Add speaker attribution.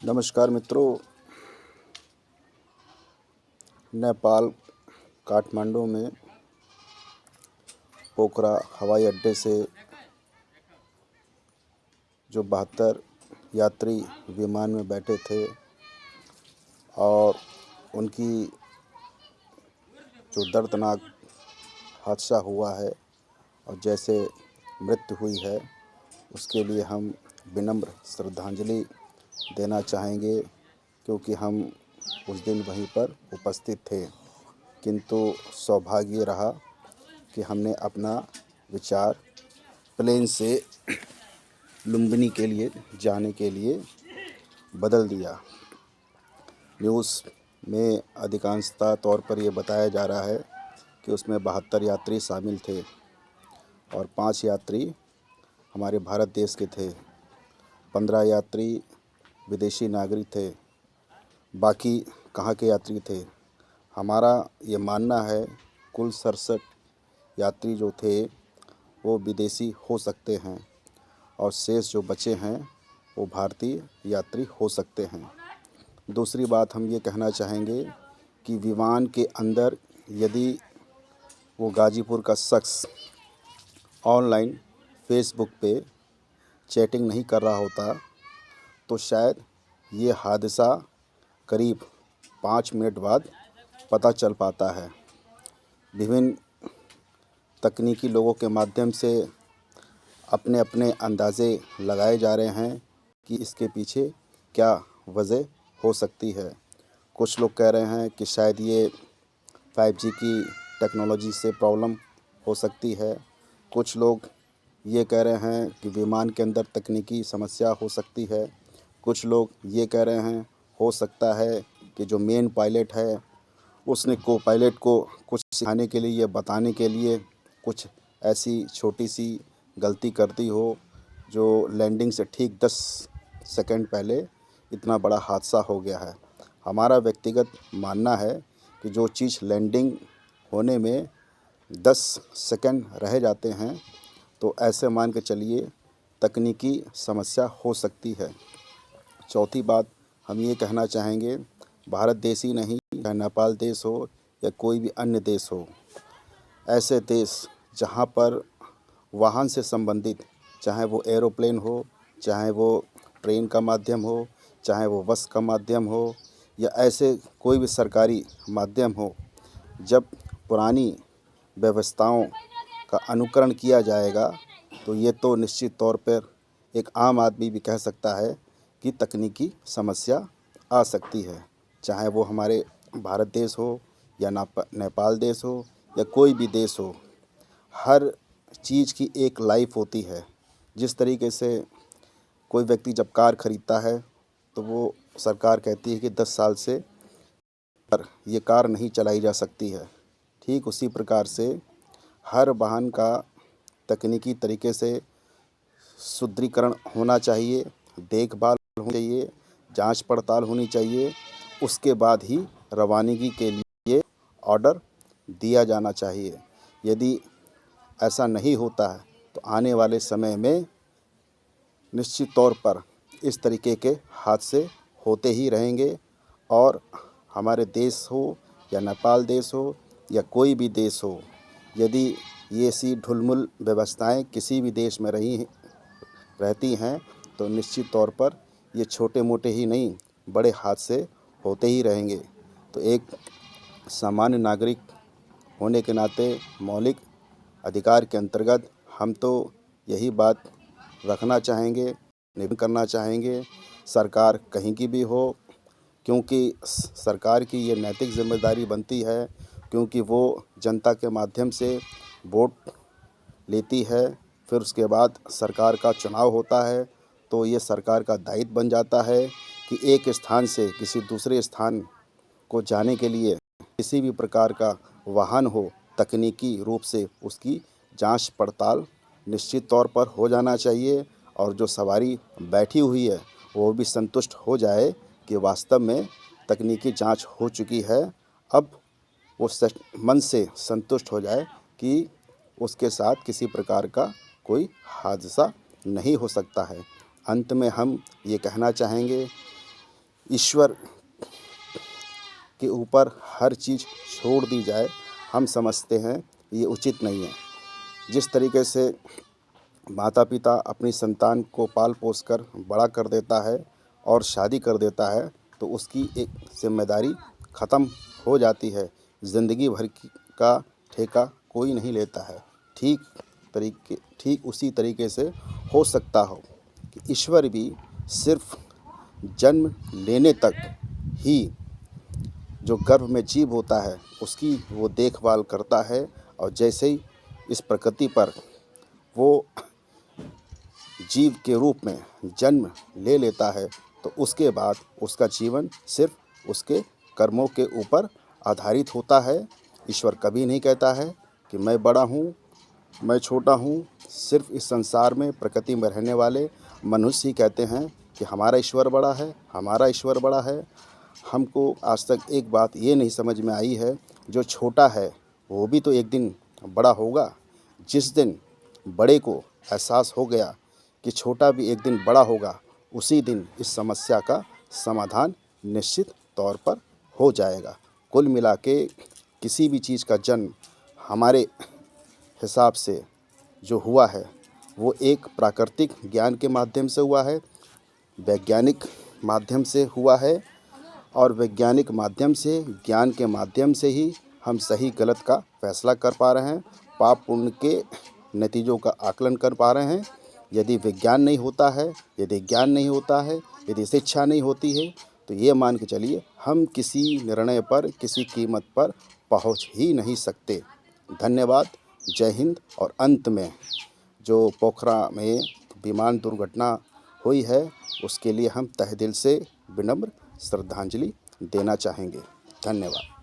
Speaker 1: नमस्कार मित्रों। नेपाल काठमांडू में पोखरा हवाई अड्डे से जो 72 यात्री विमान में बैठे थे और उनकी जो दर्दनाक हादसा हुआ है और जैसे मृत्यु हुई है, उसके लिए हम विनम्र श्रद्धांजलि देना चाहेंगे, क्योंकि हम उस दिन वहीं पर उपस्थित थे। किंतु सौभाग्य रहा कि हमने अपना विचार प्लेन से लुम्बिनी के लिए जाने के लिए बदल दिया। न्यूज़ में अधिकांशतः तौर पर ये बताया जा रहा है कि उसमें 72 यात्री शामिल थे और 5 यात्री हमारे भारत देश के थे, 15 यात्री विदेशी नागरिक थे, बाकी कहाँ के यात्री थे। हमारा ये मानना है कुल 67 यात्री जो थे वो विदेशी हो सकते हैं और शेष जो बचे हैं वो भारतीय यात्री हो सकते हैं। दूसरी बात हम ये कहना चाहेंगे कि विमान के अंदर यदि वो गाज़ीपुर का शख्स ऑनलाइन फेसबुक पे चैटिंग नहीं कर रहा होता तो शायद ये हादसा करीब 5 मिनट बाद पता चल पाता है। विभिन्न तकनीकी लोगों के माध्यम से अपने अपने अंदाज़े लगाए जा रहे हैं कि इसके पीछे क्या वजह हो सकती है। कुछ लोग कह रहे हैं कि शायद ये 5G की टेक्नोलॉजी से प्रॉब्लम हो सकती है। कुछ लोग ये कह रहे हैं कि विमान के अंदर तकनीकी समस्या हो सकती है। कुछ लोग ये कह रहे हैं हो सकता है कि जो मेन पायलट है उसने को पायलट को कुछ सिखाने के लिए या बताने के लिए कुछ ऐसी छोटी सी गलती कर दी हो जो लैंडिंग से ठीक 10 सेकंड पहले इतना बड़ा हादसा हो गया है। हमारा व्यक्तिगत मानना है कि जो चीज़ लैंडिंग होने में 10 सेकंड रह जाते हैं तो ऐसे मान के चलिए तकनीकी समस्या हो सकती है। चौथी बात हम ये कहना चाहेंगे, भारत देश ही नहीं, चाहे नेपाल देश हो या कोई भी अन्य देश हो, ऐसे देश जहाँ पर वाहन से संबंधित, चाहे वो एरोप्लेन हो, चाहे वो ट्रेन का माध्यम हो, चाहे वो बस का माध्यम हो या ऐसे कोई भी सरकारी माध्यम हो, जब पुरानी व्यवस्थाओं का अनुकरण किया जाएगा तो ये तो निश्चित तौर पर एक आम आदमी भी कह सकता है कि तकनीकी समस्या आ सकती है। चाहे वो हमारे भारत देश हो या नेपाल देश हो या कोई भी देश हो, हर चीज़ की एक लाइफ होती है। जिस तरीके से कोई व्यक्ति जब कार खरीदता है तो वो सरकार कहती है कि 10 साल से पर ये कार नहीं चलाई जा सकती है, ठीक उसी प्रकार से हर वाहन का तकनीकी तरीके से सुदृढ़ीकरण होना चाहिए, देखभाल होनी चाहिए, जांच पड़ताल होनी चाहिए। उसके बाद ही रवानगी के लिए ऑर्डर दिया जाना चाहिए। यदि ऐसा नहीं होता है तो आने वाले समय में निश्चित तौर पर इस तरीके के हादसे होते ही रहेंगे और हमारे देश हो या नेपाल देश हो या कोई भी देश हो, यदि ये सी ढुलमुल व्यवस्थाएं किसी भी देश में रहती हैं तो निश्चित तौर पर ये छोटे मोटे ही नहीं, बड़े हादसे होते ही रहेंगे। तो एक सामान्य नागरिक होने के नाते मौलिक अधिकार के अंतर्गत हम तो यही बात रखना चाहेंगे, निवेदन करना चाहेंगे, सरकार कहीं की भी हो, क्योंकि सरकार की ये नैतिक जिम्मेदारी बनती है, क्योंकि वो जनता के माध्यम से वोट लेती है, फिर उसके बाद सरकार का चुनाव होता है, तो ये सरकार का दायित्व बन जाता है कि एक स्थान से किसी दूसरे स्थान को जाने के लिए किसी भी प्रकार का वाहन हो, तकनीकी रूप से उसकी जांच पड़ताल निश्चित तौर पर हो जाना चाहिए और जो सवारी बैठी हुई है वो भी संतुष्ट हो जाए कि वास्तव में तकनीकी जांच हो चुकी है। अब वो मन से संतुष्ट हो जाए कि उसके साथ किसी प्रकार का कोई हादसा नहीं हो सकता है। अंत में हम ये कहना चाहेंगे ईश्वर के ऊपर हर चीज़ छोड़ दी जाए, हम समझते हैं ये उचित नहीं है। जिस तरीके से माता पिता अपनी संतान को पाल पोस कर बड़ा कर देता है और शादी कर देता है, तो उसकी एक जिम्मेदारी ख़त्म हो जाती है। ज़िंदगी भर का ठेका कोई नहीं लेता है। ठीक उसी तरीके से हो सकता हो कि ईश्वर भी सिर्फ जन्म लेने तक ही जो गर्भ में जीव होता है उसकी वो देखभाल करता है, और जैसे ही इस प्रकृति पर वो जीव के रूप में जन्म ले लेता है, तो उसके बाद उसका जीवन सिर्फ उसके कर्मों के ऊपर आधारित होता है। ईश्वर कभी नहीं कहता है कि मैं बड़ा हूँ, मैं छोटा हूँ। सिर्फ इस संसार में प्रकृति में रहने वाले मनुष्य ही कहते हैं कि हमारा ईश्वर बड़ा है, हमारा ईश्वर बड़ा है। हमको आज तक एक बात ये नहीं समझ में आई है, जो छोटा है वो भी तो एक दिन बड़ा होगा। जिस दिन बड़े को एहसास हो गया कि छोटा भी एक दिन बड़ा होगा, उसी दिन इस समस्या का समाधान निश्चित तौर पर हो जाएगा। कुल मिला के किसी भी चीज़ का जन्म हमारे हिसाब से जो हुआ है वो एक प्राकृतिक ज्ञान के माध्यम से हुआ है, वैज्ञानिक माध्यम से हुआ है, और वैज्ञानिक माध्यम से, ज्ञान के माध्यम से ही हम सही गलत का फैसला कर पा रहे हैं, पाप पुण्य के नतीजों का आकलन कर पा रहे हैं। यदि विज्ञान नहीं होता है, यदि ज्ञान नहीं होता है, यदि शिक्षा नहीं होती है, तो ये मान के चलिए हम किसी निर्णय पर, किसी कीमत पर पहुंच ही नहीं सकते। धन्यवाद। जय हिंद। और अंत में जो पोखरा में विमान दुर्घटना हुई है उसके लिए हम तहे दिल से विनम्र श्रद्धांजलि देना चाहेंगे। धन्यवाद।